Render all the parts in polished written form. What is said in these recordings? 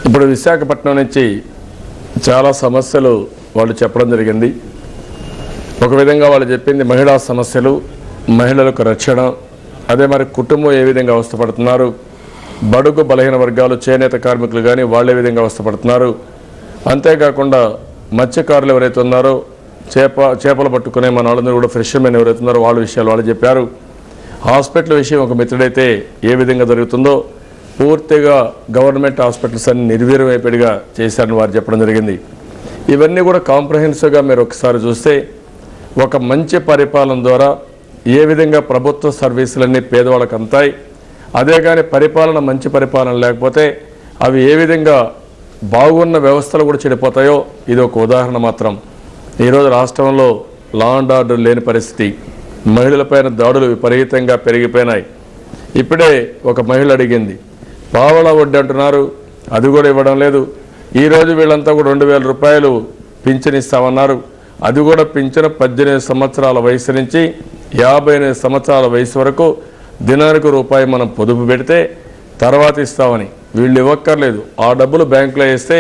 ఇప్పుడు విశాఖపట్నం నుంచి చాలా సమస్యలు వాళ్ళు చెప్పడం జరిగింది. ఒక విధంగా వాళ్ళు చెప్పింది మహిళా సమస్యలు, మహిళలకు రక్షణ, అదే మరి కుటుంబం ఏ విధంగా అవస్థపడుతున్నారు, బడుగు బలహీన వర్గాలు చేనేత కార్మికులు కానీ వాళ్ళు ఏ విధంగా అవస్థపడుతున్నారు, అంతేకాకుండా మత్స్యకారులు ఎవరైతే ఉన్నారో చేపలు పట్టుకునే మన వాళ్ళందరూ కూడా ఫిషర్మెన్ ఎవరైతే ఉన్నారో వాళ్ళ విషయాలు వాళ్ళు చెప్పారు. హాస్పిటల్ విషయం ఒక మిత్రుడైతే ఏ విధంగా జరుగుతుందో పూర్తిగా గవర్నమెంట్ హాస్పిటల్స్ అన్ని నిర్వీర్యమైపోయిగా చేశారని వారు చెప్పడం జరిగింది. ఇవన్నీ కూడా కాంప్రహెన్సివ్గా మీరు ఒకసారి చూస్తే ఒక మంచి పరిపాలన ద్వారా ఏ విధంగా ప్రభుత్వ సర్వీసులన్నీ పేదవాళ్ళకు అంతాయి, అదే కానీ పరిపాలన మంచి పరిపాలన లేకపోతే అవి ఏ విధంగా బాగున్న వ్యవస్థలు కూడా చెడిపోతాయో ఇది ఒక ఉదాహరణ మాత్రం. ఈరోజు రాష్ట్రంలో లా అండ్ ఆర్డర్ లేని పరిస్థితి, మహిళలపైన దాడులు విపరీతంగా పెరిగిపోయినాయి. ఇప్పుడే ఒక మహిళ అడిగింది, పావలా వడ్డీ అంటున్నారు, అది కూడా ఇవ్వడం లేదు. ఈరోజు వీళ్ళంతా కూడా 2000 రూపాయలు పింఛన్ ఇస్తామన్నారు, అది కూడా పింఛను 18 సంవత్సరాల వయసు నుంచి 58 సంవత్సరాల వయసు వరకు దినానికి రూపాయి మనం పొదుపు పెడితే తర్వాత ఇస్తామని. వీళ్ళు ఇవ్వక్కర్లేదు, ఆ డబ్బులు బ్యాంకులో వేస్తే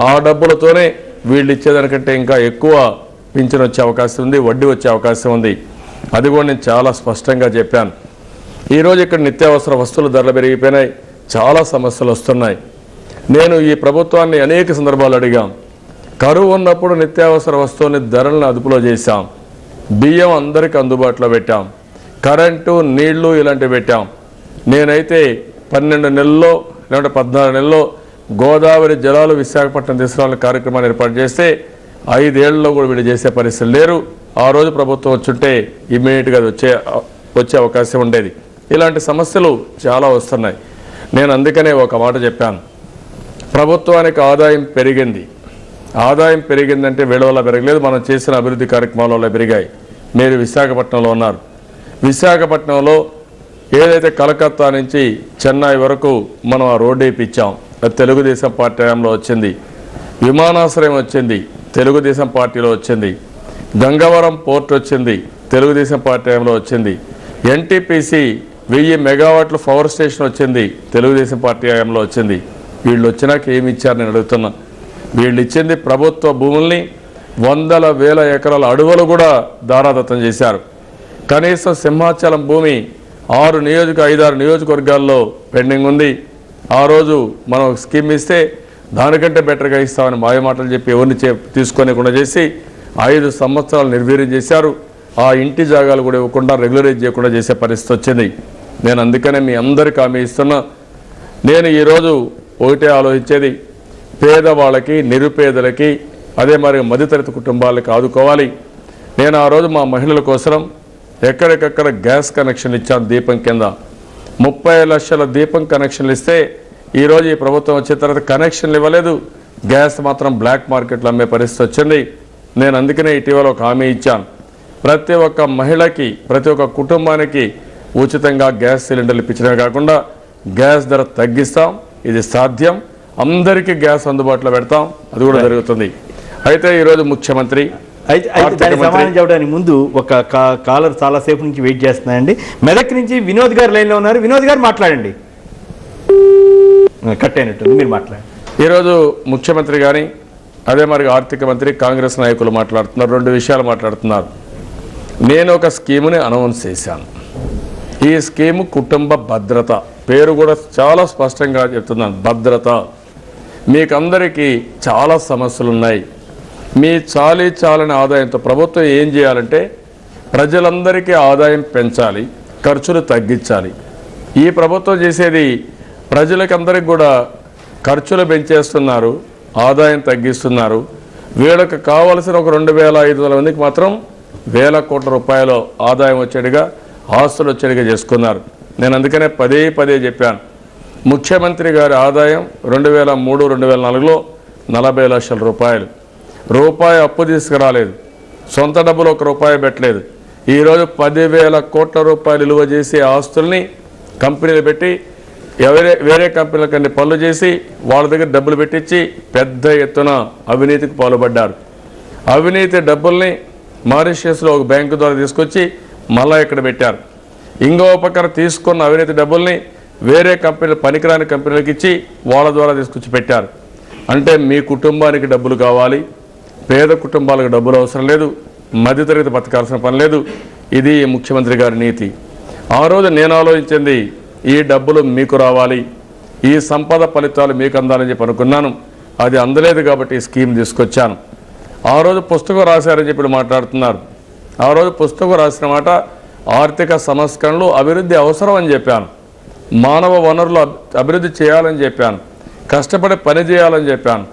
ఆ డబ్బులతోనే వీళ్ళు ఇచ్చేదానికంటే ఇంకా ఎక్కువ పింఛన్ వచ్చే అవకాశం ఉంది, వడ్డీ వచ్చే అవకాశం ఉంది. అది కూడా నేను చాలా స్పష్టంగా చెప్పాను. ఈరోజు ఇక్కడ నిత్యావసర వస్తువుల ధరలు పెరిగిపోయినాయి, చాలా సమస్యలు వస్తున్నాయి. నేను ఈ ప్రభుత్వాన్ని అనేక సందర్భాలు అడిగాం. కరువు ఉన్నప్పుడు నిత్యావసర వస్తువుని ధరలను అదుపులో చేశాం, బియ్యం అందరికీ అందుబాటులో పెట్టాం, కరెంటు నీళ్లు ఇలాంటివి పెట్టాం. నేనైతే 12 నెలల్లో లేదంటే 14 నెలల్లో గోదావరి జలాలు విశాఖపట్నం తీసుకురావాలని కార్యక్రమాన్ని ఏర్పాటు చేస్తే 5 ఏళ్లలో కూడా వీళ్ళు చేసే పరిస్థితులు లేరు. ఆ రోజు ప్రభుత్వం వచ్చుంటే ఇమ్మీడియట్గా వచ్చే అవకాశం ఉండేది. ఇలాంటి సమస్యలు చాలా వస్తున్నాయి. నేను అందుకనే ఒక మాట చెప్పాను, ప్రభుత్వానికి ఆదాయం పెరిగింది. ఆదాయం పెరిగిందంటే వీళ్ళ వల్ల పెరగలేదు, మనం చేసిన అభివృద్ధి కార్యక్రమాల వల్ల పెరిగాయి. మీరు విశాఖపట్నంలో ఉన్నారు. విశాఖపట్నంలో ఏదైతే కలకత్తా నుంచి చెన్నై వరకు మనం ఆ రోడ్డు వేయించాం, అది తెలుగుదేశం పార్టీ హయాంలో వచ్చింది. విమానాశ్రయం వచ్చింది, తెలుగుదేశం పార్టీలో వచ్చింది. గంగవరం పోర్ట్ వచ్చింది, తెలుగుదేశం పార్టీ హయాంలో వచ్చింది. ఎన్టీపీసీ 1000 మెగావాట్ల పవర్ స్టేషన్ వచ్చింది, తెలుగుదేశం పార్టీ హయాంలో వచ్చింది. వీళ్ళు వచ్చినాక ఏమి ఇచ్చారు నేను అడుగుతున్నా. వీళ్ళు ఇచ్చింది ప్రభుత్వ భూముల్ని 100,000 ఎకరాల అడవులు కూడా దారాదత్తం చేశారు. కనీసం సింహాచలం భూమి 5 నియోజకవర్గాల్లో పెండింగ్ ఉంది. ఆ రోజు మనం స్కీమ్ ఇస్తే దానికంటే బెటర్గా ఇస్తామని మాయమాటలు చెప్పి ఎవరిని తీసుకోనికుండా చేసి 5 సంవత్సరాలు నిర్వీర్యం చేశారు. ఆ ఇంటి జాగాలు కూడా ఇవ్వకుండా రెగ్యులరైజ్ చేయకుండా చేసే పరిస్థితి వచ్చింది. నేను అందుకనే మీ అందరికీ హామీ ఇస్తున్నా, నేను ఈరోజు ఒకటే ఆలోచించేది, పేదవాళ్ళకి నిరుపేదలకి అదే మరి మధ్యతరగతి కుటుంబాలకి ఆదుకోవాలి. నేను ఆ రోజు మా మహిళల కోసం ఎక్కడికక్కడ గ్యాస్ కనెక్షన్లు ఇచ్చాను. దీపం కింద 30 లక్షల దీపం కనెక్షన్లు ఇస్తే ఈరోజు ఈ ప్రభుత్వం వచ్చిన తర్వాత కనెక్షన్లు ఇవ్వలేదు, గ్యాస్ మాత్రం బ్లాక్ మార్కెట్లో అమ్మే పరిస్థితి వచ్చింది. నేను అందుకనే ఇటీవల ఒక హామీ ఇచ్చాను, ప్రతి ఒక్క మహిళకి ప్రతి ఒక్క కుటుంబానికి ఉచితంగా గ్యాస్ సిలిండర్లు ఇప్పించడమే కాకుండా గ్యాస్ ధర తగ్గిస్తాం. ఇది సాధ్యం, అందరికీ గ్యాస్ అందుబాటులో పెడతాం, అది కూడా జరుగుతుంది. అయితే ఈరోజు ముఖ్యమంత్రి సమాధానం చెప్పడానికి ముందు ఒక కాలర్ చాలాసేపు నుంచి వెయిట్ చేస్తున్నాయండి. మెదక్ నుంచి వినోద్ గారు లైన్లో ఉన్నారు. వినోద్ గారు మాట్లాడండి. కట్ అయినట్టుంది, మీరు మాట్లాడండి. ఈరోజు ముఖ్యమంత్రి కానీ అదే మరి ఆర్థిక మంత్రి కాంగ్రెస్ నాయకులు మాట్లాడుతున్నారు, 2 విషయాలు మాట్లాడుతున్నారు. నేను ఒక స్కీముని అనౌన్స్ చేశాను. ఈ స్కీము కుటుంబ భద్రత, పేరు కూడా చాలా స్పష్టంగా చెప్తున్నాను, భద్రత. మీకందరికీ చాలా సమస్యలు ఉన్నాయి. మీ చాలని ఆదాయంతో ప్రభుత్వం ఏం చేయాలంటే ప్రజలందరికీ ఆదాయం పెంచాలి, ఖర్చులు తగ్గించాలి. ఈ ప్రభుత్వం చేసేది ప్రజలకందరికి కూడా ఖర్చులు పెంచేస్తున్నారు, ఆదాయం తగ్గిస్తున్నారు. వీళ్ళకి కావలసిన ఒక 2500 మందికి మాత్రం 1000 కోట్ల రూపాయలు ఆదాయం వచ్చేట్టుగా, ఆస్తులు వచ్చేట్టుగా చేసుకున్నారు. నేను అందుకనే పదే చెప్పాను, ముఖ్యమంత్రి గారి ఆదాయం 2003-2004లో 40 లక్షల రూపాయలు. రూపాయి అప్పు తీసుకురాలేదు, సొంత డబ్బులు 1 రూపాయి పెట్టలేదు. ఈరోజు 10,000 కోట్ల రూపాయలు విలువ చేసే ఆస్తుల్ని కంపెనీలు పెట్టి వేరే కంపెనీలకన్నీ పనులు చేసి వాళ్ళ దగ్గర డబ్బులు పెట్టించి పెద్ద ఎత్తున అవినీతికి పాల్పడ్డారు. అవినీతి డబ్బుల్ని మారిషియస్లో ఒక బ్యాంకు ద్వారా తీసుకొచ్చి మళ్ళా ఇక్కడ పెట్టారు. ఇంకో పక్కన తీసుకున్న అవినీతి డబ్బుల్ని వేరే కంపెనీలు పనికిరాని కంపెనీలకు ఇచ్చి వాళ్ళ ద్వారా తీసుకొచ్చి పెట్టారు. అంటే మీ కుటుంబానికి డబ్బులు కావాలి, పేద కుటుంబాలకు డబ్బులు అవసరం లేదు, మధ్యతరగతి బతకాల్సిన పని లేదు. ఇది ముఖ్యమంత్రి గారి నీతి. ఆ రోజు నేను ఆలోచించింది ఈ డబ్బులు మీకు రావాలి, ఈ సంపద ఫలితాలు మీకు అందాలని చెప్పి అనుకున్నాను. అది అందలేదు కాబట్టి ఈ స్కీమ్ తీసుకొచ్చాను. ఆ రోజు పుస్తకం రాశారని చెప్పి మాట్లాడుతున్నారు. ఆ రోజు పుస్తకం రాసిన మాట ఆర్థిక సంస్కరణలు అభివృద్ధి అవసరం అని చెప్పాను. మానవ వనరులు అభివృద్ధి చేయాలని చెప్పాను. కష్టపడి పని చేయాలని చెప్పాను.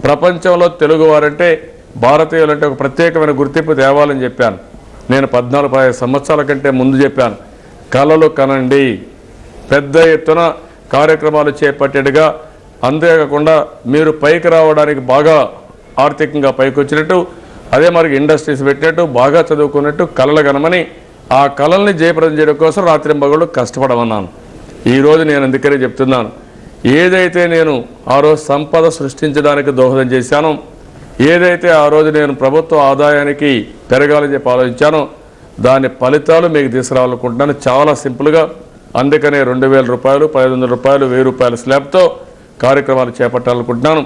ప్రపంచంలో తెలుగువారంటే భారతీయులంటే ఒక ప్రత్యేకమైన గుర్తింపు తేవాలని చెప్పాను. నేను 14 సంవత్సరాల కంటే ముందు చెప్పాను, కలలు కనండి, పెద్ద ఎత్తున కార్యక్రమాలు చేపట్టేట్టుగా. అంతేకాకుండా మీరు పైకి రావడానికి బాగా ఆర్థికంగా పైకి వచ్చినట్టు, అదే మరి ఇండస్ట్రీస్ పెట్టినట్టు, బాగా చదువుకున్నట్టు కలలు కనమని ఆ కళల్ని జయప్రదం చేయడం కోసం రాత్రింబగళ్ళు కష్టపడమన్నాను. ఈరోజు నేను అందుకనే చెప్తున్నాను, ఏదైతే నేను ఆ రోజు సంపద సృష్టించడానికి దోహదం చేశానో, ఏదైతే ఆ రోజు నేను ప్రభుత్వ ఆదాయానికి పెరగాలని చెప్పి ఆలోచించానో దాని ఫలితాలు మీకు తీసుకురావాలనుకుంటున్నాను. చాలా సింపుల్గా. అందుకనే 2000 రూపాయలు, 1500 రూపాయలు, 1000 రూపాయల స్లాబ్తో కార్యక్రమాలు చేపట్టాలనుకుంటున్నాను.